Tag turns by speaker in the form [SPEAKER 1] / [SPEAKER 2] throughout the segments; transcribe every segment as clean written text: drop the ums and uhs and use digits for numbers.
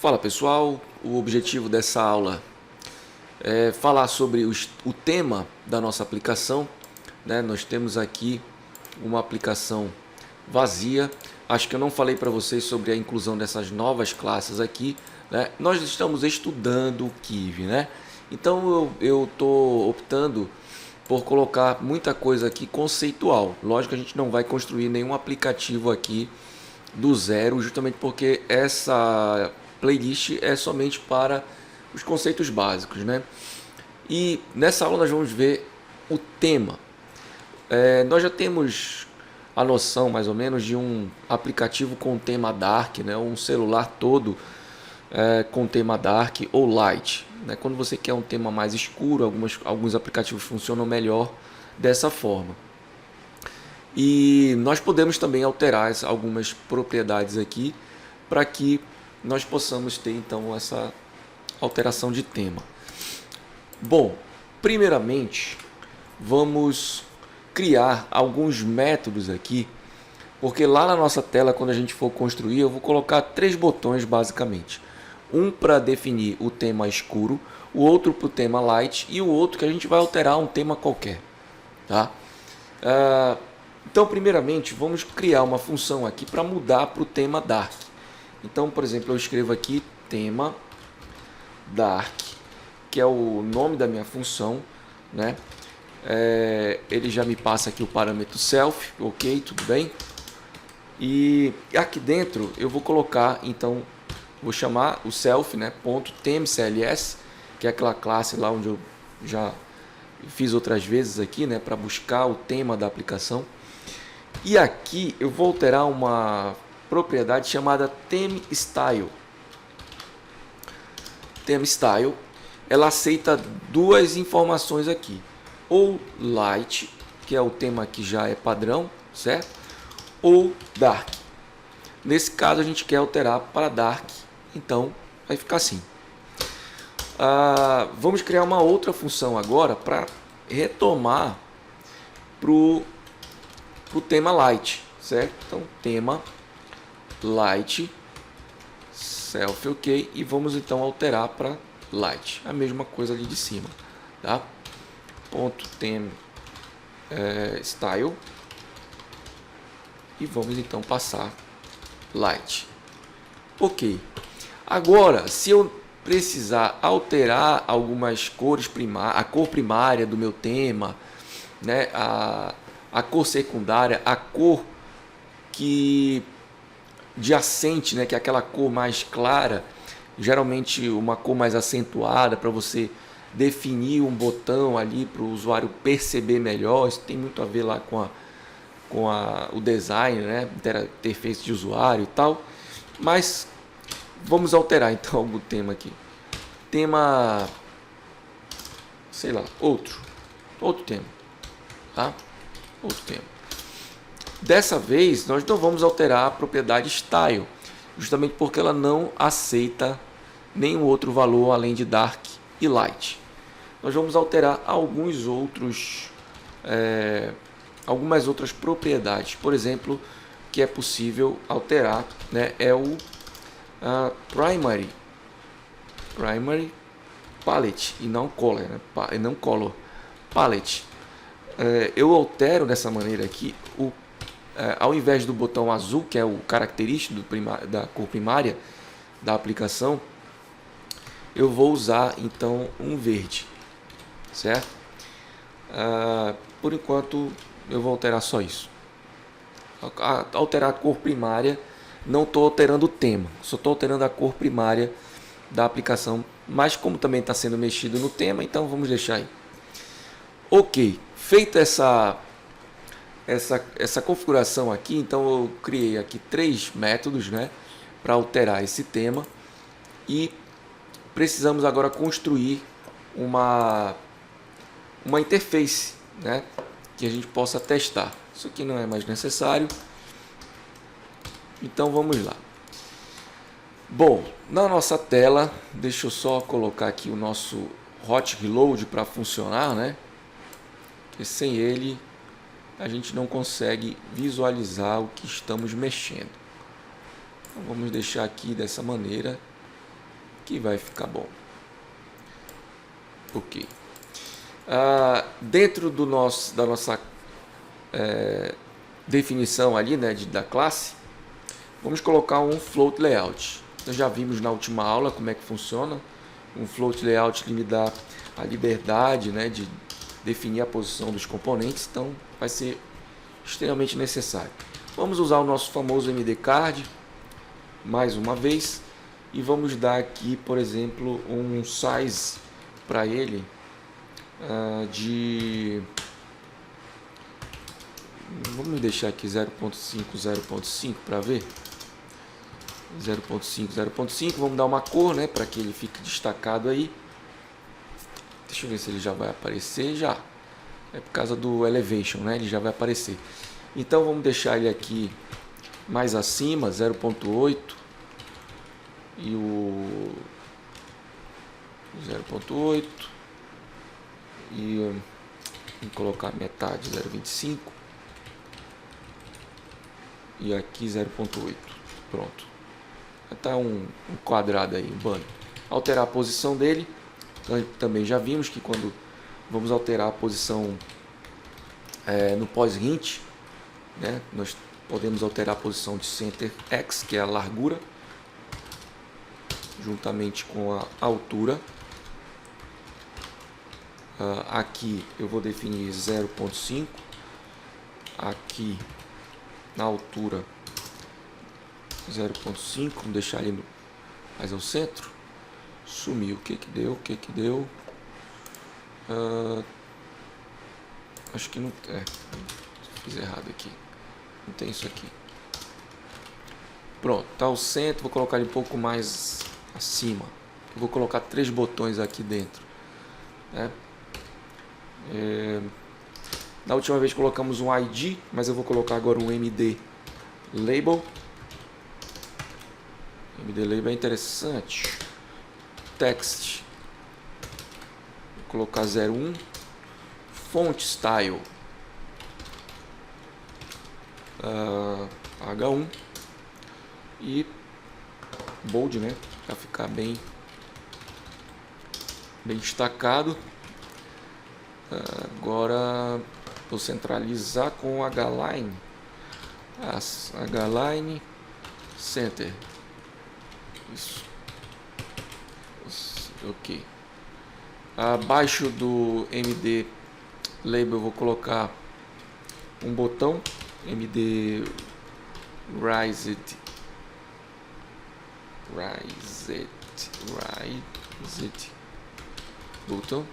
[SPEAKER 1] Fala pessoal, o objetivo dessa aula é falar sobre o tema da nossa aplicação, né? Nós temos aqui uma aplicação vazia. Acho que eu não falei para vocês sobre a inclusão dessas novas classes aqui, né? Nós estamos estudando o Kiwi, né? Então eu estou optando por colocar muita coisa aqui conceitual. Lógico que a gente não vai construir nenhum aplicativo aqui do zero, justamente porque essa playlist é somente para os conceitos básicos, né? E nessa aula nós vamos ver o tema. Nós já temos a noção mais ou menos de um aplicativo com tema dark, né? Um celular todo com tema dark ou light, né? Quando você quer um tema mais escuro, alguns aplicativos funcionam melhor dessa forma. E nós podemos também alterar algumas propriedades aqui para que nós possamos ter então essa alteração de tema. Bom, primeiramente vamos criar alguns métodos aqui, porque lá na nossa tela, quando a gente for construir, eu vou colocar 3 botões basicamente. Um para definir o tema escuro, o outro para o tema light e o outro que a gente vai alterar um tema qualquer, tá? Então, primeiramente, vamos criar uma função aqui para mudar para o tema dark. Então, por exemplo, eu escrevo aqui tema dark, que é o nome da minha função, né? Ele já me passa aqui o parâmetro self, ok, tudo bem. E aqui dentro eu vou colocar, então, vou chamar o self, né, .themecls, que é aquela classe lá onde eu já fiz outras vezes aqui, né, para buscar o tema da aplicação. E aqui eu vou alterar uma propriedade chamada ThemeStyle. ThemeStyle, ela aceita duas informações aqui. Ou light, que é o tema que já é padrão, certo? Ou dark. Nesse caso a gente quer alterar para dark, então vai ficar assim. Vamos criar uma outra função agora para retomar para o tema light, certo? Então tema light self, ok, e vamos então alterar para light, a mesma coisa ali de cima, tá? Ponto theme style, e vamos então passar light, ok. Agora, se eu precisar alterar algumas cores primárias, a cor primária do meu tema, né, a cor secundária, a cor adjacente, né, que é aquela cor mais clara, geralmente uma cor mais acentuada para você definir um botão ali para o usuário perceber melhor. Isso tem muito a ver lá com o design, né, interface de usuário e tal. Mas vamos alterar então algum tema aqui. Tema, sei lá, outro tema, tá? Outro tema. Dessa vez nós não vamos alterar a propriedade style, justamente porque ela não aceita nenhum outro valor além de dark e light. Nós vamos alterar algumas outras propriedades. Por exemplo, que é possível alterar, né, é o primary palette e não color, né? Não color palette. Eu altero dessa maneira aqui ao invés do botão azul, que é o característico da cor primária da aplicação, eu vou usar então um verde, certo? Por enquanto eu vou alterar só isso. Alterar a cor primária, não estou alterando o tema, só estou alterando a cor primária da aplicação, mas como também está sendo mexido no tema, então vamos deixar aí. Ok, feita essa configuração aqui, então eu criei aqui 3 métodos, né, para alterar esse tema, e precisamos agora construir uma interface, né, que a gente possa testar. Isso aqui não é mais necessário, então vamos lá. Bom, na nossa tela, deixa eu só colocar aqui o nosso hot reload para funcionar, né, porque sem ele a gente não consegue visualizar o que estamos mexendo. Então, vamos deixar aqui dessa maneira que vai ficar bom. Ok. Dentro da nossa definição ali, né, da classe, vamos colocar um float layout. Nós já vimos na última aula como é que funciona. Um float layout que me dá a liberdade, né, de definir a posição dos componentes, então vai ser extremamente necessário. Vamos usar o nosso famoso MD Card mais uma vez e vamos dar aqui, por exemplo, um size para ele vamos deixar aqui 0.5, 0.5 para ver. 0.5, 0.5, vamos dar uma cor, né, para que ele fique destacado aí. Deixa eu ver se ele já vai aparecer. Já é por causa do elevation, né, ele já vai aparecer. Então vamos deixar ele aqui mais acima, 0.8 e o 0.8 e vamos colocar metade, 0.25 e aqui 0.8. Pronto, está um quadrado aí, um banner. Alterar a posição dele, nós também já vimos que quando vamos alterar a posição no pós-hint, né, nós podemos alterar a posição de center x, que é a largura, juntamente com a altura. Aqui eu vou definir 0.5, aqui na altura 0.5, vamos deixar ele mais ao centro. Sumiu, o que deu? Acho que não fiz errado aqui, não tem isso aqui. Pronto, tá ao centro, vou colocar ele um pouco mais acima. Eu vou colocar 3 botões aqui dentro, né? Da última vez colocamos um ID, mas eu vou colocar agora um MD Label. MD Label é interessante. Text, vou colocar 01. Font Style H1 e bold, né, para ficar bem destacado. Agora vou centralizar com H-Line, H-Line Center. Isso. Ok. Abaixo do MD Label eu vou colocar um botão MD Raised botão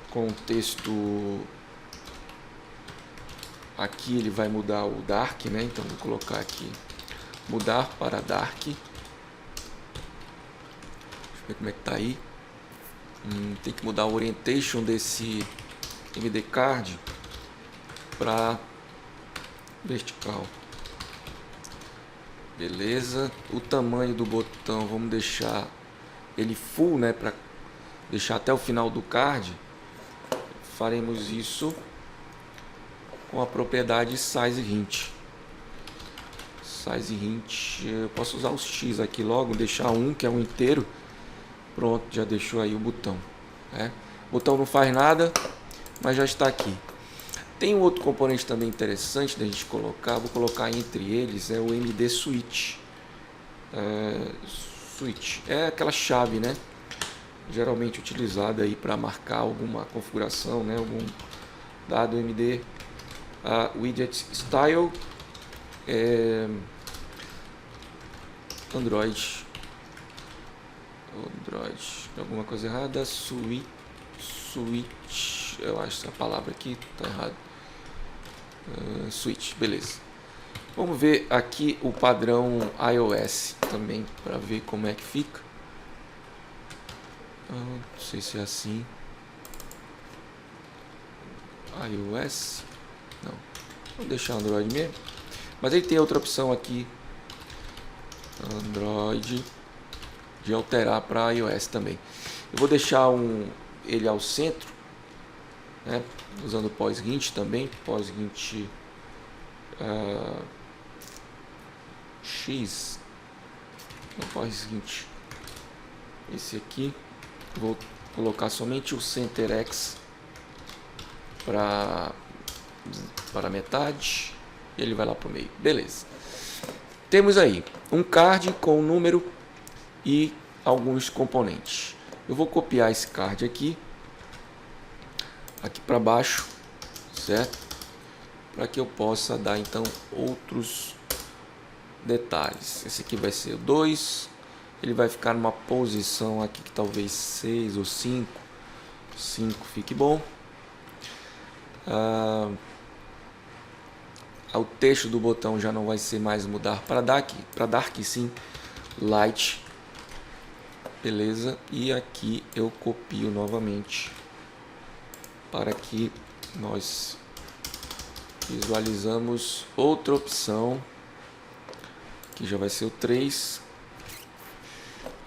[SPEAKER 1] com texto. Aqui ele vai mudar o dark, né? Então vou colocar aqui mudar para dark. Deixa eu ver como é que tá aí. Tem que mudar a orientation desse MD Card para vertical. Beleza. O tamanho do botão vamos deixar ele full, né, para deixar até o final do card. Faremos isso com a propriedade size hint. Size hint, eu posso usar os X aqui logo, deixar um que é um inteiro. Pronto, já deixou aí o botão, né? O botão não faz nada, mas já está aqui. Tem um outro componente também interessante da gente colocar, vou colocar entre eles, é o MD Switch. Switch é aquela chave, né, geralmente utilizada aí para marcar alguma configuração, né, algum dado MD. Widget Style, Android, alguma coisa errada, switch, eu acho que a palavra aqui está errada. Switch, beleza. Vamos ver aqui o padrão iOS também para ver como é que fica. Não sei se é assim. iOS, não, vou deixar Android mesmo. Mas ele tem outra opção aqui, Android, de alterar para iOS também. Eu vou deixar ele ao centro, né, usando pós-hint também, pós-hint X, pós-hint esse aqui, vou colocar somente o Center X para metade, e ele vai lá para o meio. Beleza. Temos aí um card com o número e alguns componentes. Eu vou copiar esse card aqui para baixo, certo? Para que eu possa dar então outros detalhes. Esse aqui vai ser o 2, ele vai ficar numa posição aqui que talvez 6 ou 5 fique bom. O texto do botão já não vai ser mais mudar para dark sim light, beleza. E aqui eu copio novamente para que nós visualizamos outra opção, que já vai ser o 3.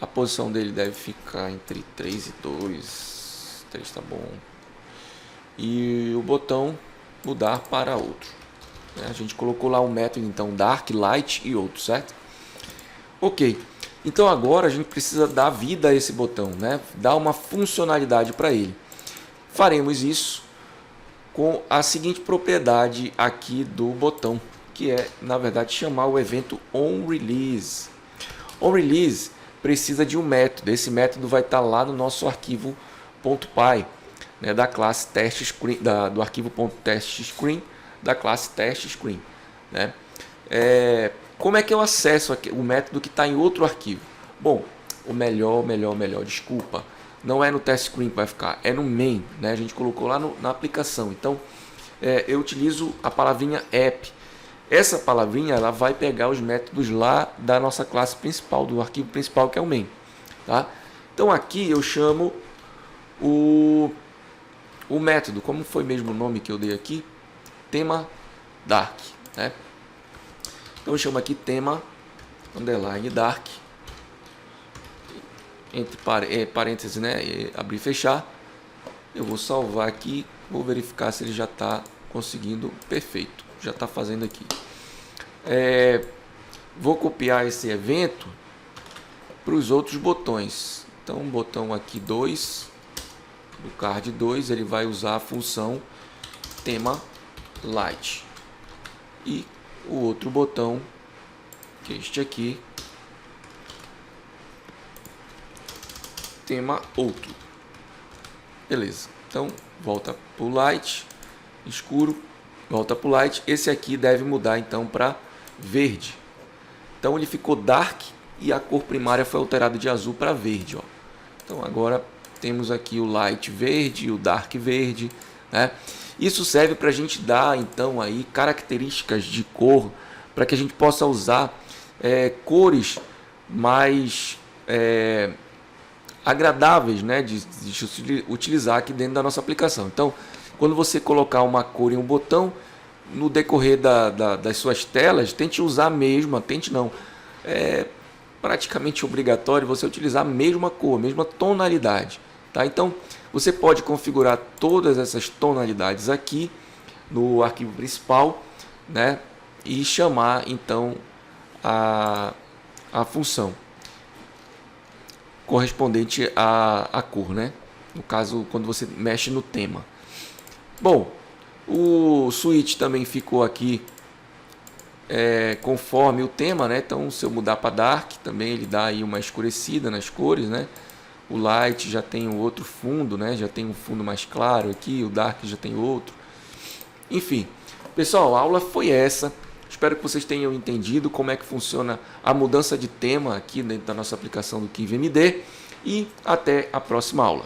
[SPEAKER 1] A posição dele deve ficar entre 3 e 2. 3 tá bom. E o botão mudar para outro. A gente colocou lá o método, então, Dark, Light e outro, certo? Ok. Então agora a gente precisa dar vida a esse botão, né? Dar uma funcionalidade para ele. Faremos isso com a seguinte propriedade aqui do botão, que é, na verdade, chamar o evento onRelease. OnRelease precisa de um método. Esse método vai estar lá no nosso arquivo .py, né, da classe TestScreen, do arquivo .testScreen, da classe TestScreen, né? Como é que eu acesso o método que está em outro arquivo? Bom, o melhor, desculpa, não é no TestScreen que vai ficar, é no main, né? A gente colocou lá na aplicação. Então, eu utilizo a palavrinha app. Essa palavrinha ela vai pegar os métodos lá da nossa classe principal, do arquivo principal, que é o main, tá? Então aqui eu chamo o método, como foi mesmo o nome que eu dei aqui, tema dark, né? Então eu chamo aqui tema underline dark, entre parênteses, né? Abrir e fechar. Eu vou salvar aqui, vou verificar se ele já está conseguindo. Perfeito, já está fazendo aqui. Vou copiar esse evento para os outros botões. Então, o botão aqui 2, do card 2, ele vai usar a função tema light. E o outro botão, que é este aqui, tema outro. Beleza. Então, volta para o light, escuro, volta para o light. Esse aqui deve mudar então para verde. Então ele ficou dark e a cor primária foi alterada de azul para verde, ó. Então agora temos aqui o light verde e o dark verde, né? Isso serve para a gente dar então aí características de cor, para que a gente possa usar cores mais agradáveis, né, de utilizar aqui dentro da nossa aplicação. Então, quando você colocar uma cor em um botão, no decorrer das suas telas, tente usar a mesma, é praticamente obrigatório você utilizar a mesma cor, a mesma tonalidade, tá? Então, você pode configurar todas essas tonalidades aqui no arquivo principal, né, e chamar então a função correspondente à cor, né? No caso, quando você mexe no tema. Bom, o switch também ficou aqui conforme o tema, né? Então, se eu mudar para dark, também ele dá aí uma escurecida nas cores, né? O light já tem um outro fundo, né? Já tem um fundo mais claro aqui, o dark já tem outro. Enfim, pessoal, a aula foi essa. Espero que vocês tenham entendido como é que funciona a mudança de tema aqui dentro da nossa aplicação do KiwiMD, e até a próxima aula.